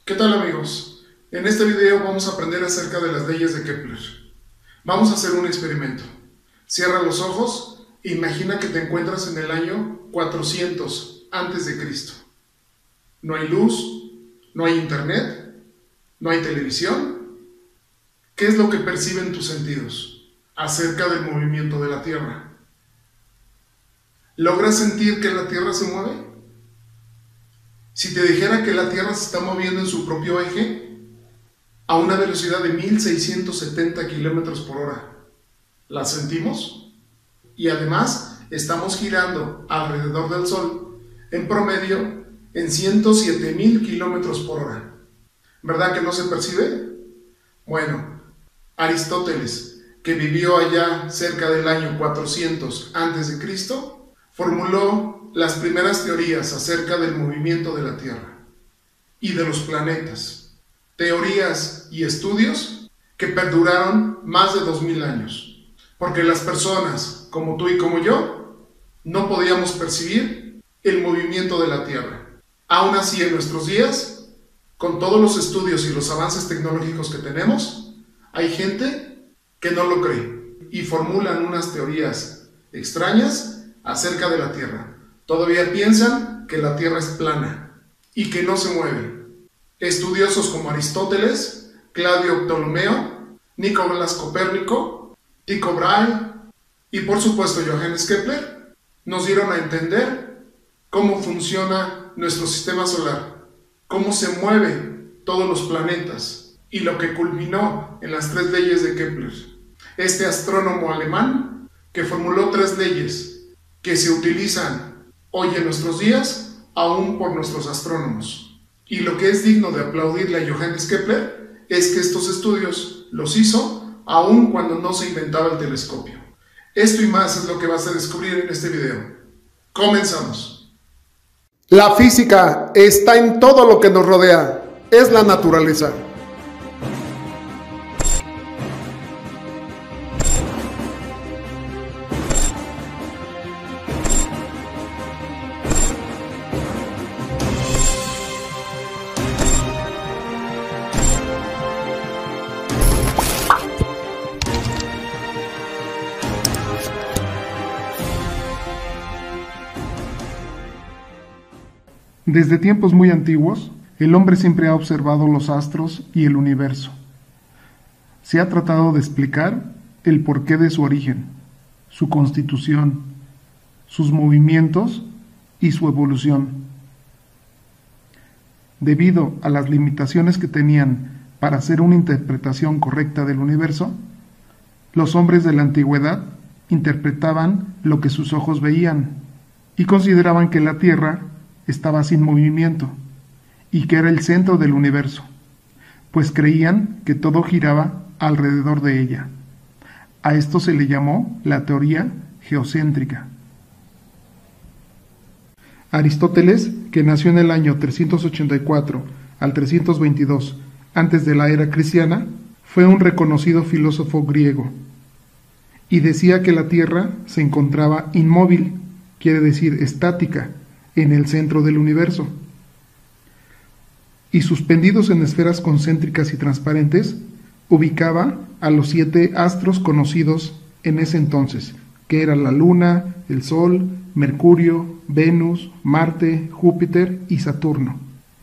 ¿Qué tal, amigos? En este video vamos a aprender acerca de las leyes de Kepler. Vamos a hacer un experimento. Cierra los ojos e imagina que te encuentras en el año 400 antes de Cristo. No hay luz, no hay internet, no hay televisión. ¿Qué es lo que perciben tus sentidos acerca del movimiento de la Tierra? ¿Logras sentir que la Tierra se mueve? Si te dijera que la Tierra se está moviendo en su propio eje a una velocidad de 1670 kilómetros por hora, ¿la sentimos? Y además estamos girando alrededor del Sol en promedio en 107,000 kilómetros por hora. ¿Verdad que no se percibe? Bueno, Aristóteles, que vivió allá cerca del año 400 a.C., formuló las primeras teorías acerca del movimiento de la Tierra y de los planetas, teorías y estudios que perduraron más de 2000 años, porque las personas como tú y como yo no podíamos percibir el movimiento de la Tierra. Aún así, en nuestros días, con todos los estudios y los avances tecnológicos que tenemos, hay gente que no lo cree y formulan unas teorías extrañas acerca de la Tierra. Todavía piensan que la Tierra es plana y que no se mueve. Estudiosos como Aristóteles, Claudio Ptolomeo, Nicolás Copérnico, Tycho Brahe y por supuesto Johannes Kepler nos dieron a entender cómo funciona nuestro sistema solar, cómo se mueven todos los planetas y lo que culminó en las 3 leyes de Kepler. Este astrónomo alemán que formuló 3 leyes que se utilizan hoy en nuestros días, aún por nuestros astrónomos. Y lo que es digno de aplaudirle a Johannes Kepler es que estos estudios los hizo aún cuando no se inventaba el telescopio. Esto y más es lo que vas a descubrir en este video. Comenzamos. La física está en todo lo que nos rodea. Es la naturaleza. Desde tiempos muy antiguos, el hombre siempre ha observado los astros y el universo. Se ha tratado de explicar el porqué de su origen, su constitución, sus movimientos y su evolución. Debido a las limitaciones que tenían para hacer una interpretación correcta del universo, los hombres de la antigüedad interpretaban lo que sus ojos veían y consideraban que la Tierra estaba sin movimiento y que era el centro del universo, pues creían que todo giraba alrededor de ella. A esto se le llamó la teoría geocéntrica. Aristóteles, que nació en el año 384 al 322 antes de la era cristiana, fue un reconocido filósofo griego y decía que la Tierra se encontraba inmóvil, quiere decir estática, en el centro del universo, y suspendidos en esferas concéntricas y transparentes, ubicaba a los 7 astros conocidos en ese entonces, que eran la Luna, el Sol, Mercurio, Venus, Marte, Júpiter y Saturno,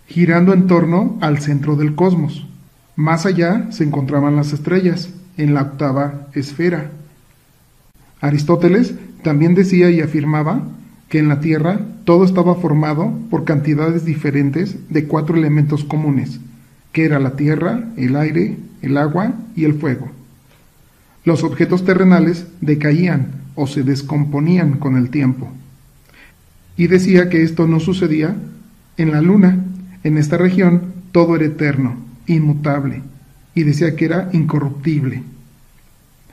girando en torno al centro del cosmos. Más allá se encontraban las estrellas, en la 8ª esfera. Aristóteles también decía y afirmaba que en la Tierra todo estaba formado por cantidades diferentes de 4 elementos comunes, que era la tierra, el aire, el agua y el fuego. Los objetos terrenales decaían o se descomponían con el tiempo. Y decía que esto no sucedía en la Luna. En esta región todo era eterno, inmutable, y decía que era incorruptible.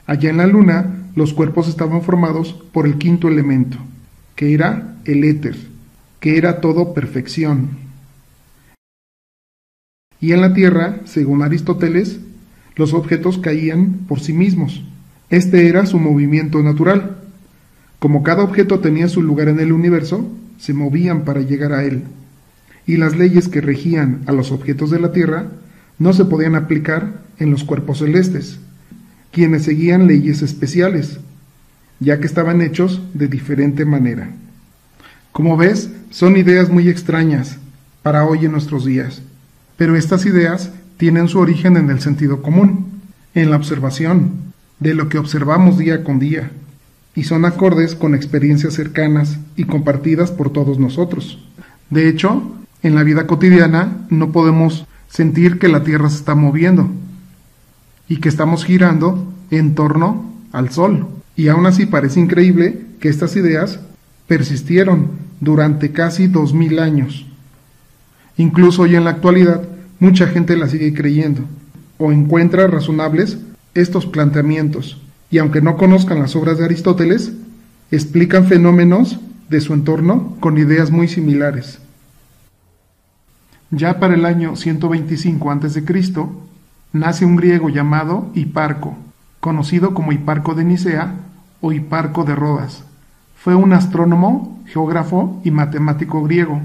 Allá en la Luna los cuerpos estaban formados por el 5º elemento, que era el éter, que era todo perfección. Y en la Tierra, según Aristóteles, los objetos caían por sí mismos. Este era su movimiento natural. Como cada objeto tenía su lugar en el universo, se movían para llegar a él. y las leyes que regían a los objetos de la Tierra no se podían aplicar en los cuerpos celestes, quienes seguían leyes especiales, ya que estaban hechos de diferente manera. Como ves, son ideas muy extrañas para hoy en nuestros días, pero estas ideas tienen su origen en el sentido común, en la observación de lo que observamos día con día, y son acordes con experiencias cercanas y compartidas por todos nosotros. De hecho, en la vida cotidiana no podemos sentir que la Tierra se está moviendo y que estamos girando en torno al Sol. Y aún así parece increíble que estas ideas persistieron durante casi 2000 años. Incluso hoy en la actualidad, mucha gente las sigue creyendo o encuentra razonables estos planteamientos. Y aunque no conozcan las obras de Aristóteles, explican fenómenos de su entorno con ideas muy similares. Ya para el año 125 a.C., nace un griego llamado Hiparco, conocido como Hiparco de Nicea o Hiparco de Rodas. Fue un astrónomo, geógrafo y matemático griego.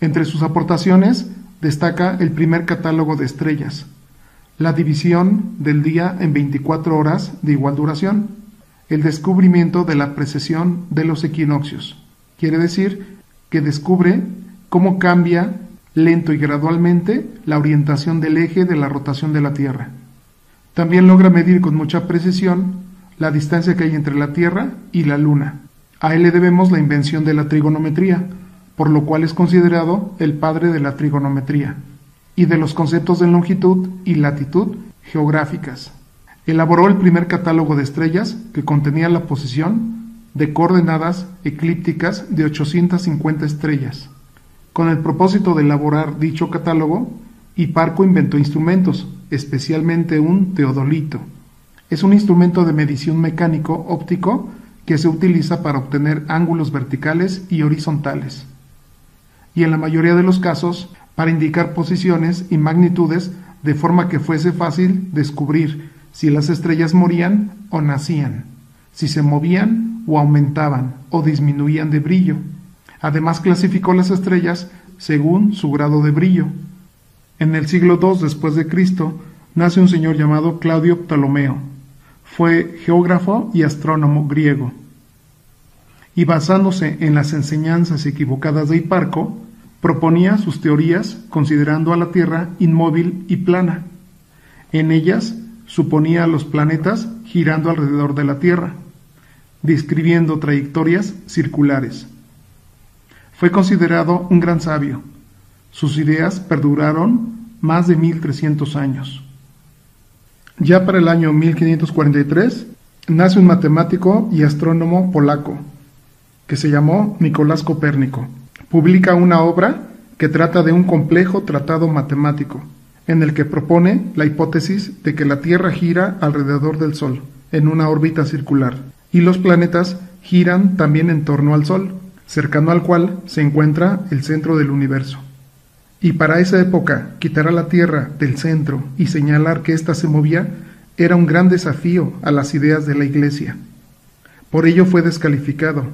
Entre sus aportaciones destaca el primer catálogo de estrellas, la división del día en 24 horas de igual duración, el descubrimiento de la precesión de los equinoccios. Quiere decir que descubre cómo cambia lento y gradualmente la orientación del eje de la rotación de la Tierra. También logra medir con mucha precisión la distancia que hay entre la Tierra y la Luna. A él le debemos la invención de la trigonometría, por lo cual es considerado el padre de la trigonometría y de los conceptos de longitud y latitud geográficas. Elaboró el primer catálogo de estrellas que contenía la posición de coordenadas eclípticas de 850 estrellas. Con el propósito de elaborar dicho catálogo, Hiparco inventó instrumentos, especialmente un teodolito. Es un instrumento de medición mecánico óptico que se utiliza para obtener ángulos verticales y horizontales, y en la mayoría de los casos para indicar posiciones y magnitudes de forma que fuese fácil descubrir si las estrellas morían o nacían, si se movían o aumentaban o disminuían de brillo. Además clasificó las estrellas según su grado de brillo. En el siglo II después de Cristo nace un señor llamado Claudio Ptolomeo. Fue geógrafo y astrónomo griego. Y basándose en las enseñanzas equivocadas de Hiparco, proponía sus teorías considerando a la Tierra inmóvil y plana. En ellas suponía a los planetas girando alrededor de la Tierra, describiendo trayectorias circulares. Fue considerado un gran sabio. Sus ideas perduraron más de 1300 años. Ya para el año 1543 nace un matemático y astrónomo polaco que se llamó Nicolás Copérnico. Publica una obra que trata de un complejo tratado matemático, en el que propone la hipótesis de que la Tierra gira alrededor del Sol, en una órbita circular, y los planetas giran también en torno al Sol, cercano al cual se encuentra el centro del universo. Y para esa época, quitar a la Tierra del centro y señalar que ésta se movía era un gran desafío a las ideas de la Iglesia. Por ello fue descalificado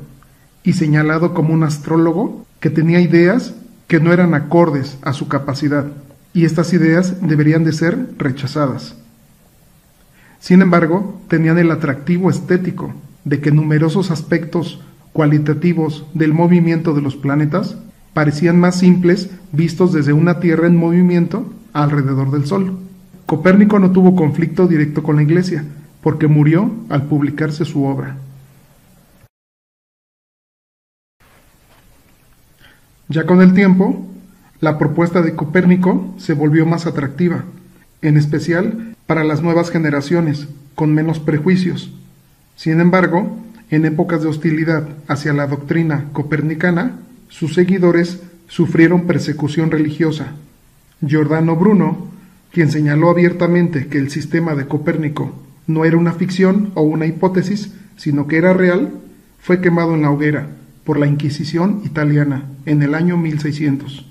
y señalado como un astrólogo que tenía ideas que no eran acordes a su capacidad, y estas ideas deberían de ser rechazadas. Sin embargo, tenían el atractivo estético de que numerosos aspectos cualitativos del movimiento de los planetas parecían más simples vistos desde una Tierra en movimiento alrededor del Sol. Copérnico no tuvo conflicto directo con la Iglesia, porque murió al publicarse su obra. Ya con el tiempo, la propuesta de Copérnico se volvió más atractiva, en especial para las nuevas generaciones, con menos prejuicios. Sin embargo, en épocas de hostilidad hacia la doctrina copernicana, sus seguidores sufrieron persecución religiosa. Giordano Bruno, quien señaló abiertamente que el sistema de Copérnico no era una ficción o una hipótesis, sino que era real, fue quemado en la hoguera por la Inquisición italiana en el año 1600.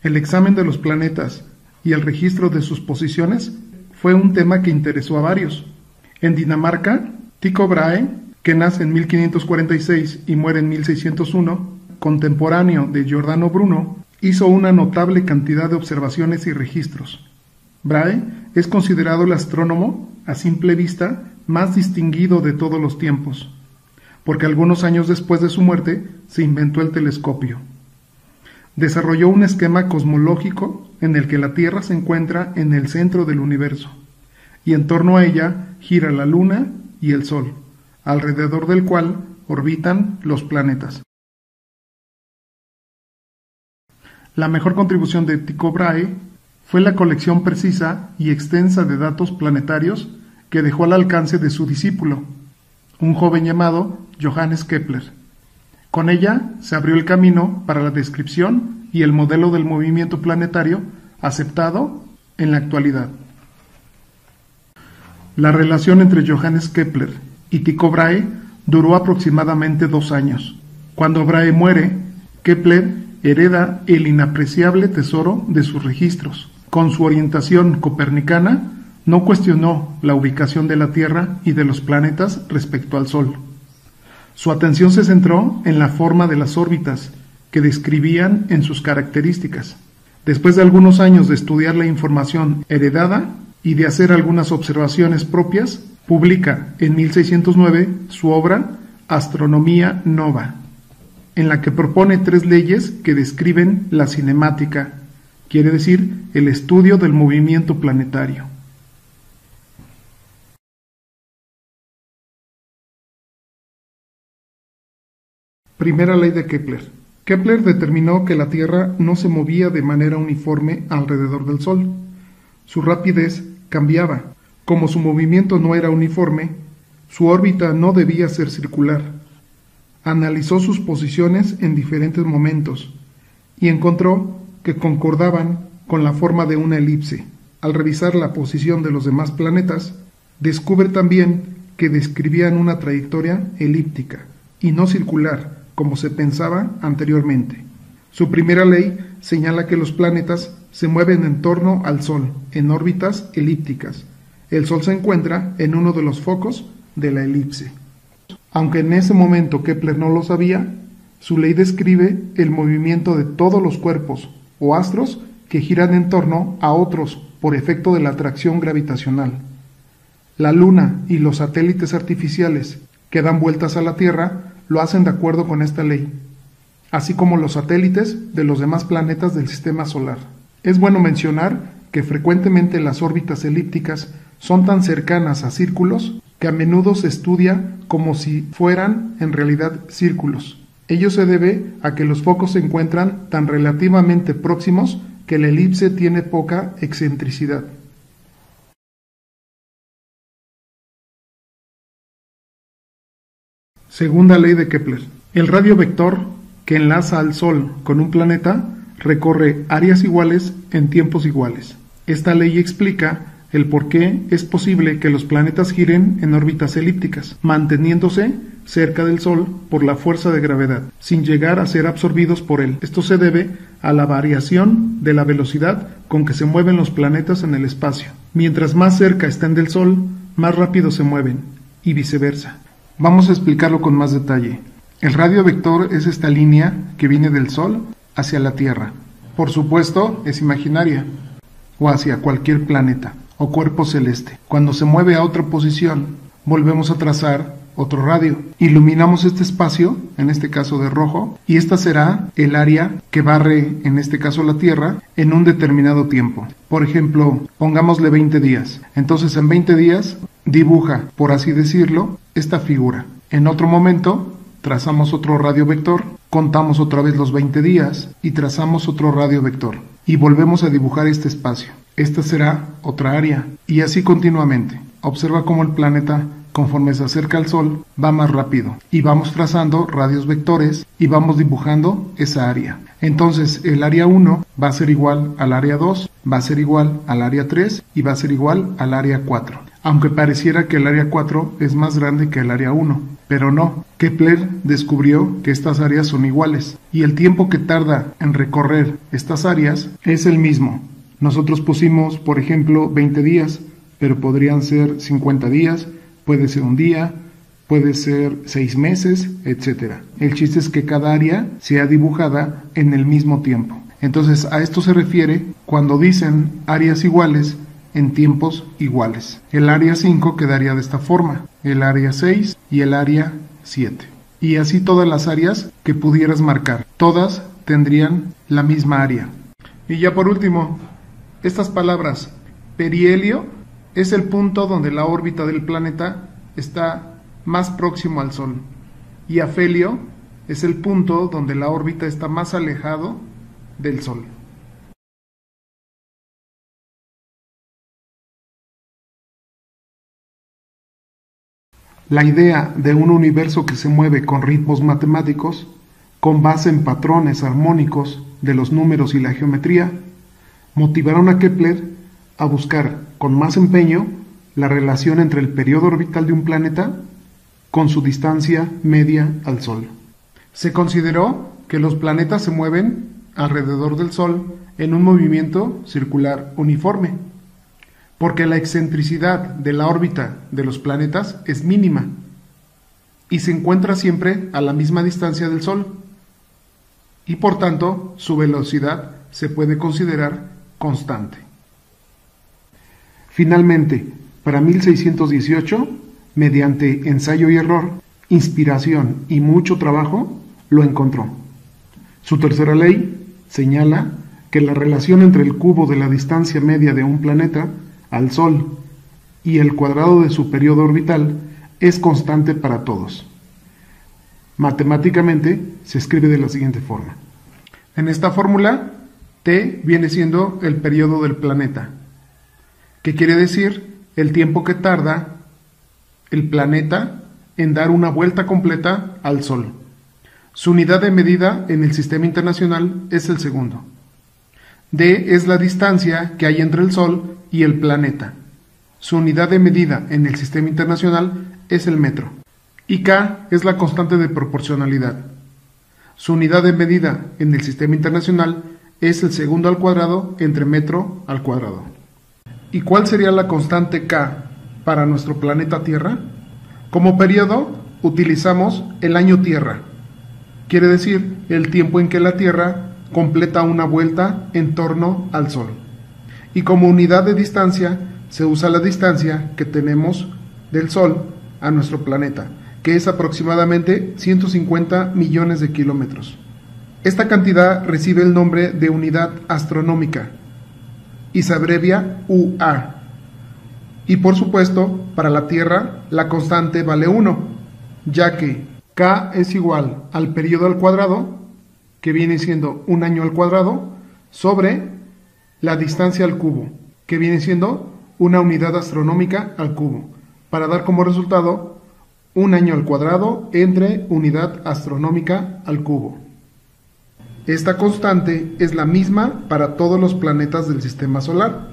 El examen de los planetas y el registro de sus posiciones fue un tema que interesó a varios. En Dinamarca, Tycho Brahe, que nace en 1546 y muere en 1601, contemporáneo de Giordano Bruno, hizo una notable cantidad de observaciones y registros. Brahe es considerado el astrónomo, a simple vista, más distinguido de todos los tiempos, porque algunos años después de su muerte se inventó el telescopio. Desarrolló un esquema cosmológico en el que la Tierra se encuentra en el centro del universo, y en torno a ella gira la Luna y el Sol, alrededor del cual orbitan los planetas. La mejor contribución de Tycho Brahe fue la colección precisa y extensa de datos planetarios que dejó al alcance de su discípulo, un joven llamado Johannes Kepler. Con ella se abrió el camino para la descripción y el modelo del movimiento planetario aceptado en la actualidad. La relación entre Johannes Kepler y Tycho Brahe duró aproximadamente 2 años. Cuando Brahe muere, Kepler hereda el inapreciable tesoro de sus registros. Con su orientación copernicana, no cuestionó la ubicación de la Tierra y de los planetas respecto al Sol. Su atención se centró en la forma de las órbitas, que describían en sus características. Después de algunos años de estudiar la información heredada y de hacer algunas observaciones propias, publica en 1609 su obra Astronomia Nova, en la que propone 3 leyes que describen la cinemática, quiere decir el estudio del movimiento planetario. Primera ley de Kepler. Kepler determinó que la Tierra no se movía de manera uniforme alrededor del Sol. Su rapidez cambiaba. Como su movimiento no era uniforme, su órbita no debía ser circular. Analizó sus posiciones en diferentes momentos y encontró que concordaban con la forma de una elipse. Al revisar la posición de los demás planetas, descubre también que describían una trayectoria elíptica y no circular, como se pensaba anteriormente. Su primera ley señala que los planetas se mueven en torno al Sol, en órbitas elípticas. El Sol se encuentra en uno de los focos de la elipse. Aunque en ese momento Kepler no lo sabía, su ley describe el movimiento de todos los cuerpos o astros que giran en torno a otros por efecto de la atracción gravitacional. La Luna y los satélites artificiales que dan vueltas a la Tierra lo hacen de acuerdo con esta ley, así como los satélites de los demás planetas del sistema solar. Es bueno mencionar que frecuentemente las órbitas elípticas son tan cercanas a círculos que a menudo se estudia como si fueran en realidad círculos. Ello se debe a que los focos se encuentran tan relativamente próximos que la elipse tiene poca excentricidad. Segunda ley de Kepler. El radio vector que enlaza al Sol con un planeta recorre áreas iguales en tiempos iguales. Esta ley explica el por qué es posible que los planetas giren en órbitas elípticas, manteniéndose cerca del Sol por la fuerza de gravedad, sin llegar a ser absorbidos por él. Esto se debe a la variación de la velocidad con que se mueven los planetas en el espacio. Mientras más cerca estén del Sol, más rápido se mueven, y viceversa. Vamos a explicarlo con más detalle. El radio vector es esta línea que viene del Sol hacia la Tierra. Por supuesto, es imaginaria, o hacia cualquier planeta o cuerpo celeste. Cuando se mueve a otra posición, volvemos a trazar otro radio. Iluminamos este espacio, en este caso de rojo, y esta será el área que barre, en este caso la Tierra, en un determinado tiempo. Por ejemplo, pongámosle 20 días. Entonces, en 20 días, dibuja, por así decirlo, esta figura. En otro momento, trazamos otro radio vector, contamos otra vez los 20 días y trazamos otro radio vector. Y volvemos a dibujar este espacio. Esta será otra área, y así continuamente. Observa cómo el planeta, conforme se acerca al Sol, va más rápido, y vamos trazando radios vectores y vamos dibujando esa área. Entonces el área 1 va a ser igual al área 2, va a ser igual al área 3 y va a ser igual al área 4. Aunque pareciera que el área 4 es más grande que el área 1, pero no. Kepler descubrió que estas áreas son iguales, y el tiempo que tarda en recorrer estas áreas es el mismo. Nosotros pusimos, por ejemplo, 20 días, pero podrían ser 50 días, puede ser un día, puede ser 6 meses, etc. El chiste es que cada área sea dibujada en el mismo tiempo. Entonces a esto se refiere cuando dicen áreas iguales en tiempos iguales. El área 5 quedaría de esta forma, el área 6 y el área 7. Y así todas las áreas que pudieras marcar, todas tendrían la misma área. Y ya por último, estas palabras, perihelio es el punto donde la órbita del planeta está más próximo al Sol, y afelio es el punto donde la órbita está más alejado del Sol. La idea de un universo que se mueve con ritmos matemáticos, con base en patrones armónicos de los números y la geometría, motivaron a Kepler a buscar con más empeño la relación entre el periodo orbital de un planeta con su distancia media al Sol. Se consideró que los planetas se mueven alrededor del Sol en un movimiento circular uniforme, porque la excentricidad de la órbita de los planetas es mínima y se encuentra siempre a la misma distancia del Sol, y por tanto su velocidad se puede considerar constante. Finalmente, para 1618, mediante ensayo y error, inspiración y mucho trabajo, lo encontró. Su tercera ley señala que la relación entre el cubo de la distancia media de un planeta al Sol y el cuadrado de su periodo orbital es constante para todos. Matemáticamente se escribe de la siguiente forma. En esta fórmula, T viene siendo el periodo del planeta, que quiere decir el tiempo que tarda el planeta en dar una vuelta completa al Sol. Su unidad de medida en el sistema internacional es el segundo. D es la distancia que hay entre el Sol y el planeta. Su unidad de medida en el sistema internacional es el metro. Y K es la constante de proporcionalidad. Su unidad de medida en el sistema internacional es el segundo al cuadrado entre metro al cuadrado. ¿Y cuál sería la constante K para nuestro planeta Tierra? Como periodo utilizamos el año Tierra. Quiere decir el tiempo en que la Tierra completa una vuelta en torno al Sol. Y como unidad de distancia se usa la distancia que tenemos del Sol a nuestro planeta, que es aproximadamente 150 millones de kilómetros. Esta cantidad recibe el nombre de unidad astronómica y se abrevia UA. Y por supuesto, para la Tierra, la constante vale 1, ya que K es igual al periodo al cuadrado, que viene siendo un año al cuadrado, sobre la distancia al cubo, que viene siendo una unidad astronómica al cubo, para dar como resultado un año al cuadrado entre unidad astronómica al cubo. Esta constante es la misma para todos los planetas del sistema solar.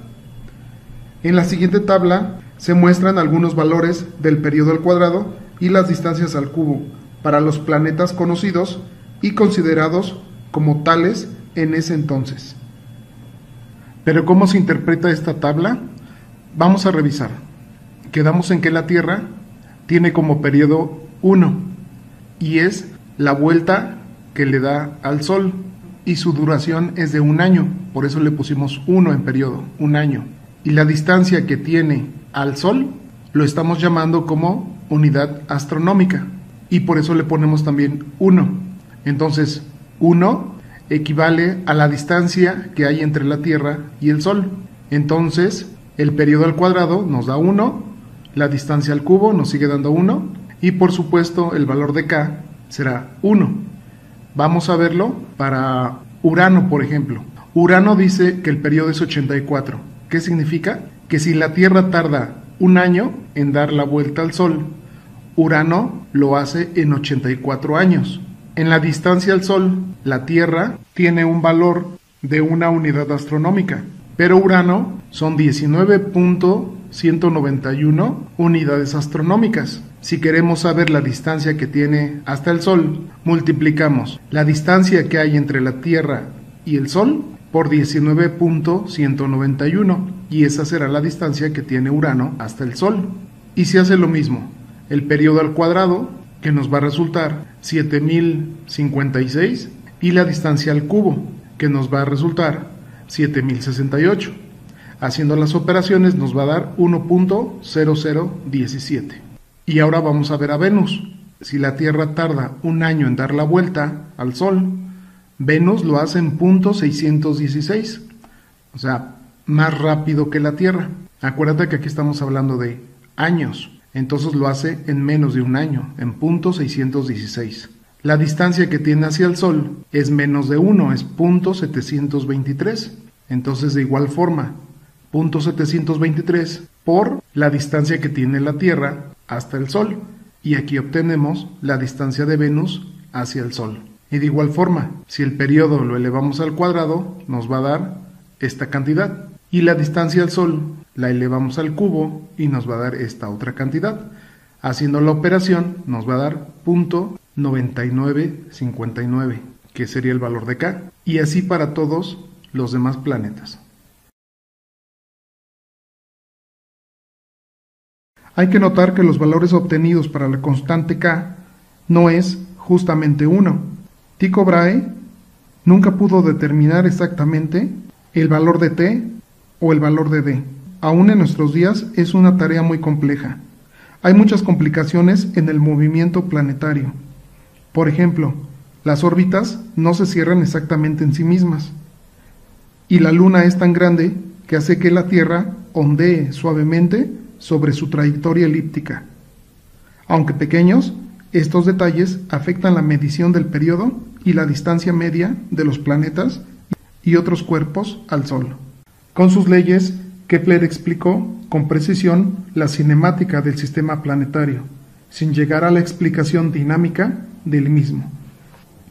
En la siguiente tabla se muestran algunos valores del periodo al cuadrado y las distancias al cubo para los planetas conocidos y considerados como tales en ese entonces. Pero ¿cómo se interpreta esta tabla? Vamos a revisar. Quedamos en que la Tierra tiene como periodo 1 y es la vuelta que le da al Sol, y su duración es de un año, por eso le pusimos 1 en periodo, un año. Y la distancia que tiene al Sol lo estamos llamando como unidad astronómica, y por eso le ponemos también 1. Entonces, 1 equivale a la distancia que hay entre la Tierra y el Sol. Entonces, el periodo al cuadrado nos da 1, la distancia al cubo nos sigue dando 1, y por supuesto el valor de K será 1. Vamos a verlo para Urano, por ejemplo. Urano dice que el periodo es 84. ¿Qué significa? Que si la Tierra tarda un año en dar la vuelta al Sol, Urano lo hace en 84 años. En la distancia al Sol, la Tierra tiene un valor de una unidad astronómica, pero Urano son 19.191 unidades astronómicas. Si queremos saber la distancia que tiene hasta el Sol, multiplicamos la distancia que hay entre la Tierra y el Sol por 19.191, y esa será la distancia que tiene Urano hasta el Sol. Y se hace lo mismo. el periodo al cuadrado, que nos va a resultar 7056, y la distancia al cubo, que nos va a resultar 7068. Haciendo las operaciones nos va a dar 1.0017. Y ahora vamos a ver a Venus. Si la Tierra tarda un año en dar la vuelta al Sol, Venus lo hace en 0.616, o sea, más rápido que la Tierra. Acuérdate que aquí estamos hablando de años, entonces lo hace en menos de un año, en 0.616. La distancia que tiene hacia el Sol es menos de 1, es 0.723. Entonces, de igual forma, 0.723 por la distancia que tiene la Tierra hasta el Sol. Y aquí obtenemos la distancia de Venus hacia el Sol. Y de igual forma, si el periodo lo elevamos al cuadrado, nos va a dar esta cantidad. Y la distancia al Sol la elevamos al cubo y nos va a dar esta otra cantidad. Haciendo la operación nos va a dar 0.9959, que sería el valor de K. Y así para todos los demás planetas. Hay que notar que los valores obtenidos para la constante K no es justamente 1. Tycho Brahe nunca pudo determinar exactamente el valor de T o el valor de D. Aún en nuestros días es una tarea muy compleja. Hay muchas complicaciones en el movimiento planetario. Por ejemplo, las órbitas no se cierran exactamente en sí mismas. Y la Luna es tan grande que hace que la Tierra ondee suavemente sobre su trayectoria elíptica. Aunque pequeños, estos detalles afectan la medición del periodo y la distancia media de los planetas y otros cuerpos al Sol. Con sus leyes, Kepler explicó con precisión la cinemática del sistema planetario, sin llegar a la explicación dinámica del mismo.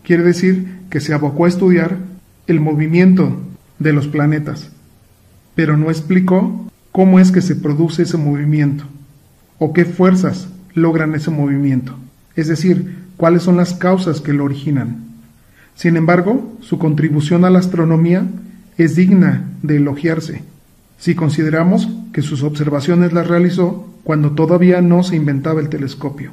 Quiere decir que se abocó a estudiar el movimiento de los planetas, pero no explicó cómo es que se produce ese movimiento o qué fuerzas logran ese movimiento, es decir, cuáles son las causas que lo originan. Sin embargo, su contribución a la astronomía es digna de elogiarse, si consideramos que sus observaciones las realizó cuando todavía no se inventaba el telescopio.